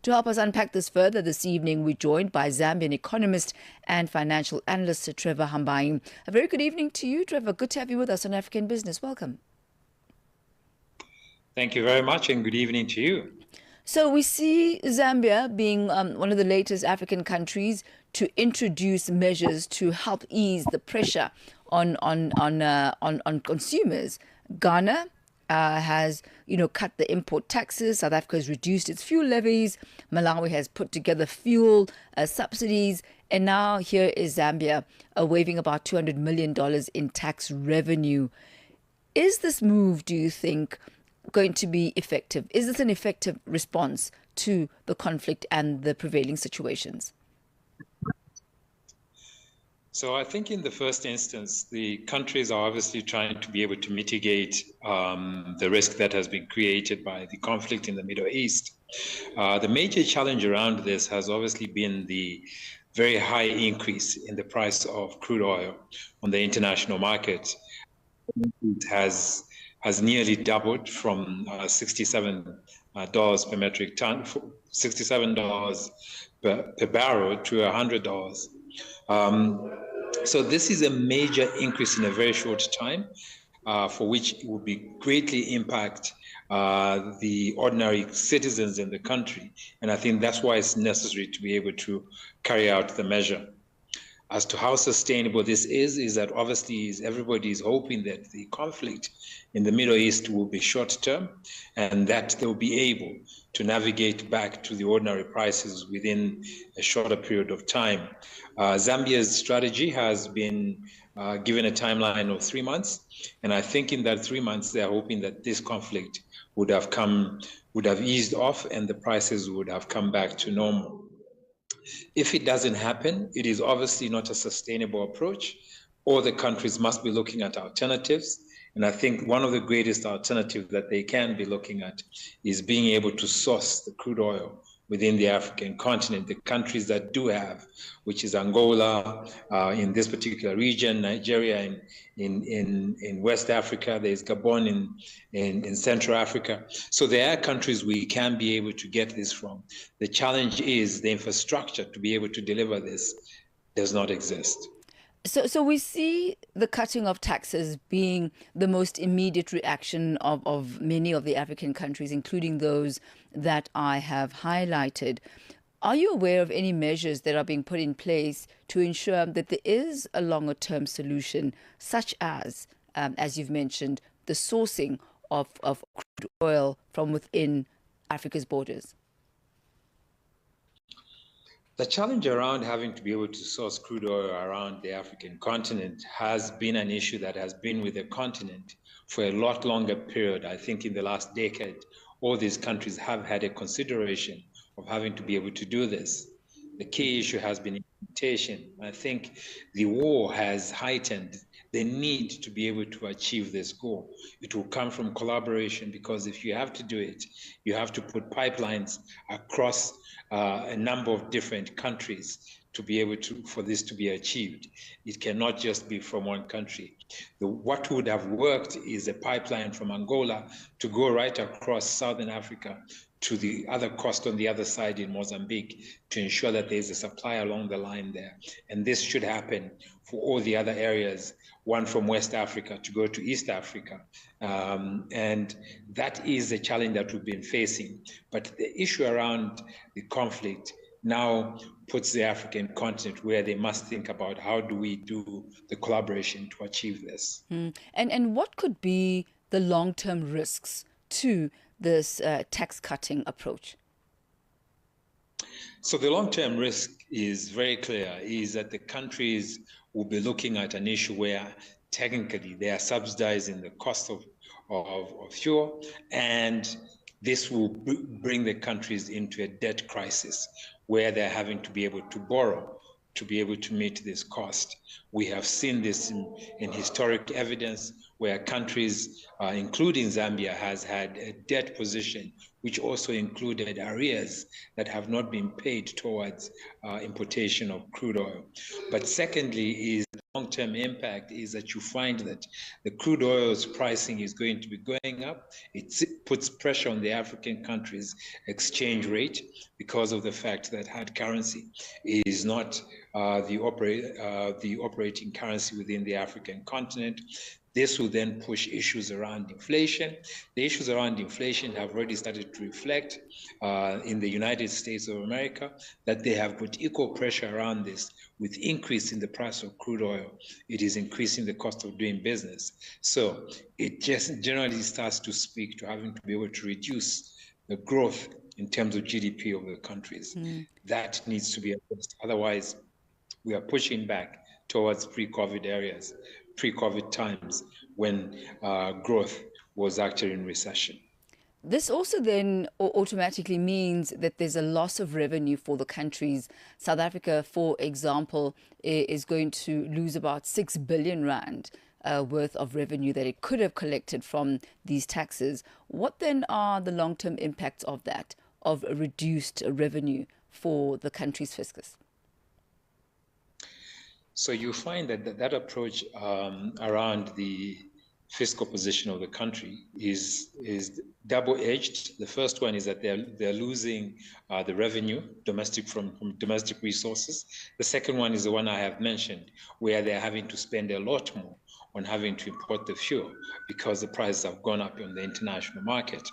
To help us unpack this further this evening, we're joined by Zambian Economist and Financial Analyst Trevor Hambayi. A very good evening to you, Trevor. Good to have you with us on African Business. Welcome. Thank you very much, and good evening to you. So we see Zambia being one of the latest African countries to introduce measures to help ease the pressure on consumers. Ghana has, cut the import taxes. South Africa has reduced its fuel levies. Malawi has put together fuel subsidies. And now here is Zambia waiving about $200 million in tax revenue. Is this move, do you think, going to be effective? Is this an effective response to the conflict and the prevailing situations? So I think in the first instance, the countries are obviously trying to be able to mitigate the risk that has been created by the conflict in the Middle East. The major challenge around this has obviously been the very high increase in the price of crude oil on the international market. It has nearly doubled from $67 per metric ton, $67 per barrel to $100. So this is a major increase in a very short time, for which it will be greatly impact the ordinary citizens in the country. And I think that's why it's necessary to be able to carry out the measure. As to how sustainable this is that obviously everybody is hoping that the conflict in the Middle East will be short-term and that they'll be able to navigate back to the ordinary prices within a shorter period of time. Zambia's strategy has been given a timeline of 3 months, and I think in that 3 months they're hoping that this conflict would have eased off and the prices would have come back to normal. If it doesn't happen, it is obviously not a sustainable approach. All the countries must be looking at alternatives. And I think one of the greatest alternatives that they can be looking at is being able to source the crude oil within the African continent, the countries that do have, which is Angola in this particular region, Nigeria in West Africa, there's Gabon in Central Africa. So there are countries we can be able to get this from. The challenge is the infrastructure to be able to deliver this does not exist. So we see the cutting of taxes being the most immediate reaction of many of the African countries, including those that I have highlighted. Are you aware of any measures that are being put in place to ensure that there is a longer-term solution, such as you've mentioned, the sourcing of crude oil from within Africa's borders? The challenge around having to be able to source crude oil around the African continent has been an issue that has been with the continent for a lot longer period. I think in the last decade, all these countries have had a consideration of having to be able to do this. The key issue has been implementation. I think the war has heightened the need to be able to achieve this goal. It will come from collaboration, because if you have to do it, you have to put pipelines across a number of different countries to be able for this to be achieved. It cannot just be from one country. What would have worked is a pipeline from Angola to go right across Southern Africa to the other coast on the other side in Mozambique, to ensure that there's a supply along the line there. And this should happen for all the other areas, one from West Africa to go to East Africa. And that is the challenge that we've been facing. But the issue around the conflict now puts the African continent where they must think about how do we do the collaboration to achieve this. And what could be the long-term risks to this tax-cutting approach? So the long-term risk is very clear, is that the countries will be looking at an issue where technically they are subsidizing the cost of fuel, and this will bring the countries into a debt crisis where they're having to be able to borrow to be able to meet this cost. We have seen this in historic evidence where countries, including Zambia, has had a debt position, which also included arrears that have not been paid towards importation of crude oil. But secondly is long-term impact is that you find that the crude oil's pricing is going to be going up. It puts pressure on the African countries' exchange rate because of the fact that hard currency is not the operating currency within the African continent. This will then push issues around inflation. The issues around inflation have already started to reflect in the United States of America, that they have put equal pressure around this. With increase in the price of crude oil, it is increasing the cost of doing business. So it just generally starts to speak to having to be able to reduce the growth in terms of GDP of the countries. That needs to be addressed. Otherwise, we are pushing back towards pre-COVID areas, pre-COVID times when growth was actually in recession. This also then automatically means that there's a loss of revenue for the countries. South Africa, for example, is going to lose about 6 billion rand worth of revenue that it could have collected from these taxes. What then are the long-term impacts of that, of reduced revenue for the country's fiscus? So you find that that approach around the fiscal position of the country is double-edged. The first one is that they're losing the revenue from domestic resources. The second one is the one I have mentioned, where they're having to spend a lot more on having to import the fuel because the prices have gone up on the international market.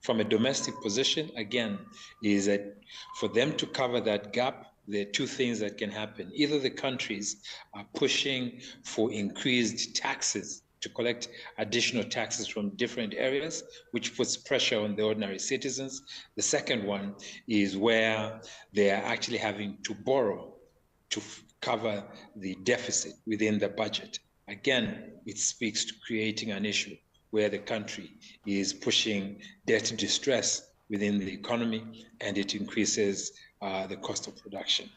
From a domestic position, again, is that for them to cover that gap, there are two things that can happen. Either the countries are pushing for increased taxes, to collect additional taxes from different areas, which puts pressure on the ordinary citizens. The second one is where they are actually having to borrow to cover the deficit within the budget. Again, it speaks to creating an issue where the country is pushing debt distress within the economy, and it increases the cost of production.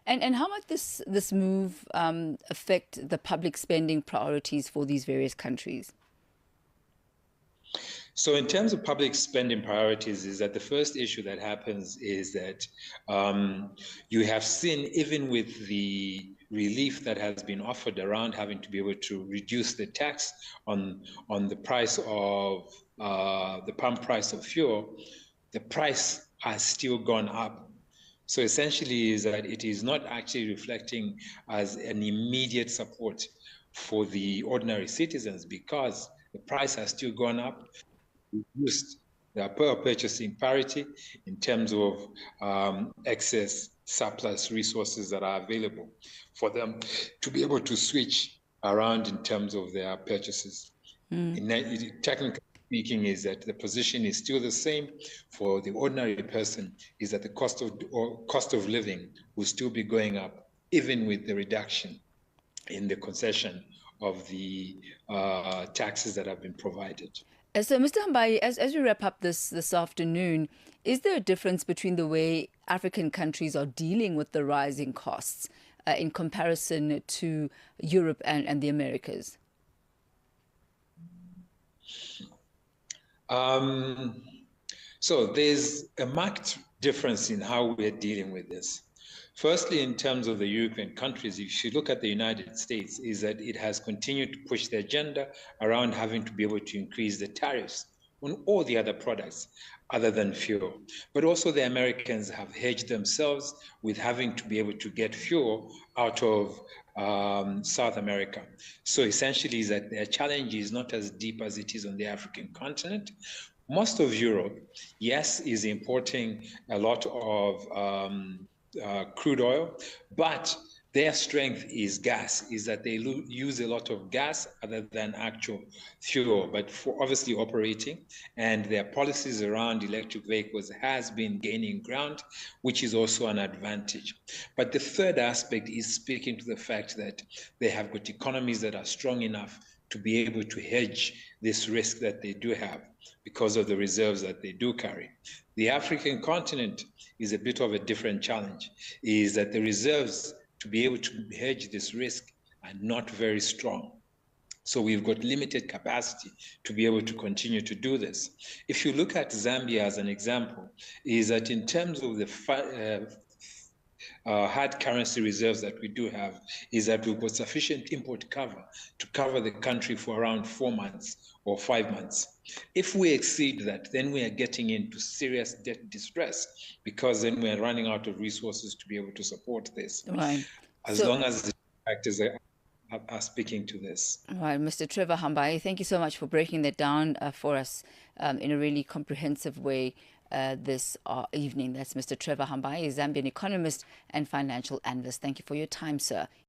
And how might this move affect the public spending priorities for these various countries? So in terms of public spending priorities, is that the first issue that happens is that you have seen, even with the relief that has been offered around having to be able to reduce the tax on the price of the pump price of fuel, the price has still gone up. So essentially is that it is not actually reflecting as an immediate support for the ordinary citizens because the price has still gone up, reduced the purchasing parity in terms of excess surplus resources that are available for them to be able to switch around in terms of their purchases. Technically speaking, is that the position is still the same for the ordinary person, is that the cost of living will still be going up, even with the reduction in the concession of the taxes that have been provided. So, Mr. Hambayi, as we wrap up this afternoon, is there a difference between the way African countries are dealing with the rising costs in comparison to Europe and the Americas? So there's a marked difference in how we're dealing with this. Firstly, in terms of the European countries, if you look at the United States, is that it has continued to push the agenda around having to be able to increase the tariffs on all the other products other than fuel. But also the Americans have hedged themselves with having to be able to get fuel out of South America. So essentially is that their challenge is not as deep as it is on the African continent. Most of Europe, yes, is importing a lot of crude oil, but their strength is gas, is that they use a lot of gas other than actual fuel, but for obviously operating, and their policies around electric vehicles has been gaining ground, which is also an advantage. But the third aspect is speaking to the fact that they have got economies that are strong enough to be able to hedge this risk that they do have because of the reserves that they do carry. The African continent is a bit of a different challenge, is that the reserves to be able to hedge this risk are not very strong. So we've got limited capacity to be able to continue to do this. If you look at Zambia as an example, is that in terms of the hard currency reserves that we do have is that we've got sufficient import cover to cover the country for around 4 months or 5 months. If we exceed that, then we are getting into serious debt distress, because then we are running out of resources to be able to support this. Right. As long as the factors are speaking to this. Right, Mr. Trevor Hambayi, thank you so much for breaking that down for us in a really comprehensive way this evening. That's Mr. Trevor Hambayi, Zambian Economist and Financial Analyst. Thank you for your time, sir.